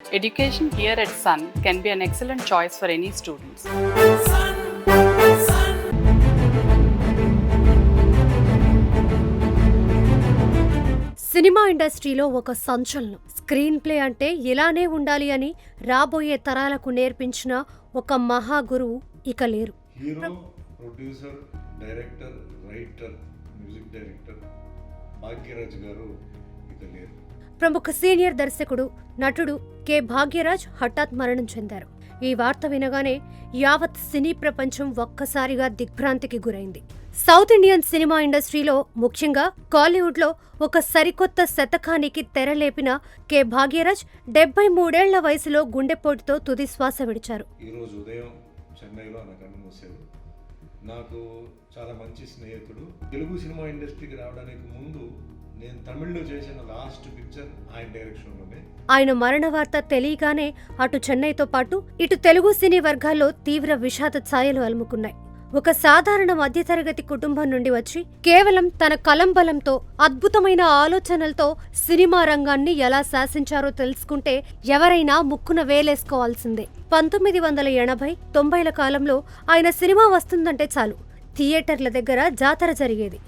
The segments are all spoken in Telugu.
Education here at Sun can be an excellent choice for any students. Cinema ఇండస్ట్రీలో ఒక సంచలనం. స్క్రీన్ ప్లే అంటే ఇలానే ఉండాలి అని రాబోయే తరాలకు నేర్పించిన ఒక మహా గురువు ఇక లేరు. Hero, producer, director, writer, music director Bhagyaraj గారు ఇక లేరు. ప్రముఖ సీనియర్ దర్శకుడు, నటుడు కె భాగ్యరాజ్ హఠాత్ మరణం చెందారు. ఈ వార్త వినగానే యావత్ సినీ ప్రపంచం ఒక్కసారిగా దిగ్భ్రాంతికి గురైంది. సౌత్ ఇండియన్ సినిమా ఇండస్ట్రీలో, ముఖ్యంగా కాలీవుడ్లో ఒక సరికొత్త శతకానికి తెరలేపిన కె భాగ్యరాజ్ 73 ఏళ్ల వయసులో గుండెపోటుతో తుది శ్వాస విడిచారు. ఈరోజు ఉదయం చెన్నైలో నా కన్ను మూసారు. నాకు చాలా మంచి స్నేహితుడు. తెలుగు సినిమా ఇండస్ట్రీకి రావడానికి ముందు నేను తమిళ్లో చేసిన లాస్ట్ పిక్చర్ ఆయన డైరెక్షన్లోనే. ఆయన మరణ వార్త తెలియగానే అటు చెన్నైతో పాటు ఇటు తెలుగు సినీ వర్గాల్లో తీవ్ర విషాద ఛాయలు అలుముకున్నాయి. ఒక సాధారణ మధ్యతరగతి కుటుంబం నుండి వచ్చి కేవలం తన కలంబలంతో, అద్భుతమైన ఆలోచనలతో సినిమా రంగాన్ని ఎలా శాసించారో తెలుసుకుంటే ఎవరైనా ముక్కున వేలేసుకోవాల్సిందే. 1980, 90ల కాలంలో ఆయన సినిమా వస్తుందంటే చాలు థియేటర్ల దగ్గర జాతర జరిగేది.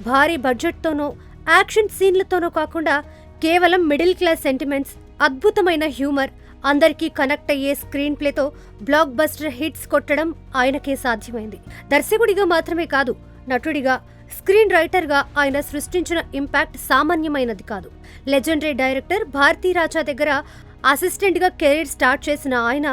భారీ బడ్జెట్తోనో, యాక్షన్ సీన్లతోనో కాకుండా కేవలం మిడిల్ క్లాస్ సెంటిమెంట్స్, అద్భుతమైన హ్యూమర్, అందరికీ కనెక్ట్ అయ్యే స్క్రీన్ ప్లేతో బ్లాక్ బస్టర్ హిట్స్ కొట్టడం ఆయనకే సాధ్యమైంది. దర్శకుడిగా మాత్రమే కాదు, నటుడిగా, స్క్రీన్ రైటర్గా ఆయన సృష్టించిన ఇంపాక్ట్ సామాన్యమైనది కాదు. లెజెండరీ డైరెక్టర్ భారతీరాజా దగ్గర అసిస్టెంట్గా కెరీర్ స్టార్ట్ చేసిన ఆయన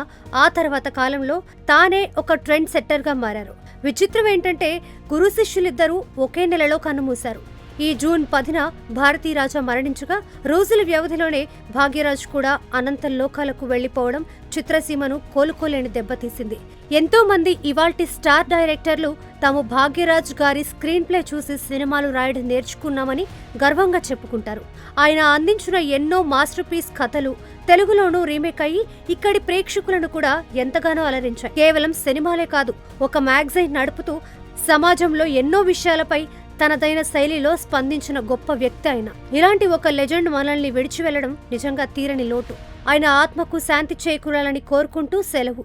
ఆ తర్వాత కాలంలో తానే ఒక ట్రెండ్ సెట్టర్గా మారారు. విచిత్రం ఏంటంటే గురు శిష్యులిద్దరూ ఒకే నెలలో కన్నుమూశారు. ఈ జూన్ 10న భారతీరాజా మరణించగా రోజుల వ్యవధిలోనే భాగ్యరాజ్ కూడా అనంత లోకాలకు వెళ్లిపోవడం చిత్రసీమను కోలుకోలేని దెబ్బతీసింది. ఎంతో మంది ఇవాల్టి స్టార్ డైరెక్టర్లు తాము భాగ్యరాజ్ గారి స్క్రీన్ ప్లే చూసి సినిమాలు రాయడం నేర్చుకున్నామని గర్వంగా చెప్పుకుంటారు. ఆయన అందించిన ఎన్నో మాస్టర్ పీస్ కథలు తెలుగులోనూ రీమేక్ అయ్యి ఇక్కడి ప్రేక్షకులను కూడా ఎంతగానో అలరించాయి. కేవలం సినిమాలే కాదు, ఒక మ్యాగజైన్ నడుపుతూ సమాజంలో ఎన్నో విషయాలపై తనదైన శైలిలో స్పందించిన గొప్ప వ్యక్తి ఆయన. ఇలాంటి ఒక లెజెండ్ మనల్ని విడిచి వెళ్లడం నిజంగా తీరని లోటు. ఆయన ఆత్మకు శాంతి చేకూరాలని కోరుకుంటూ సెలవు.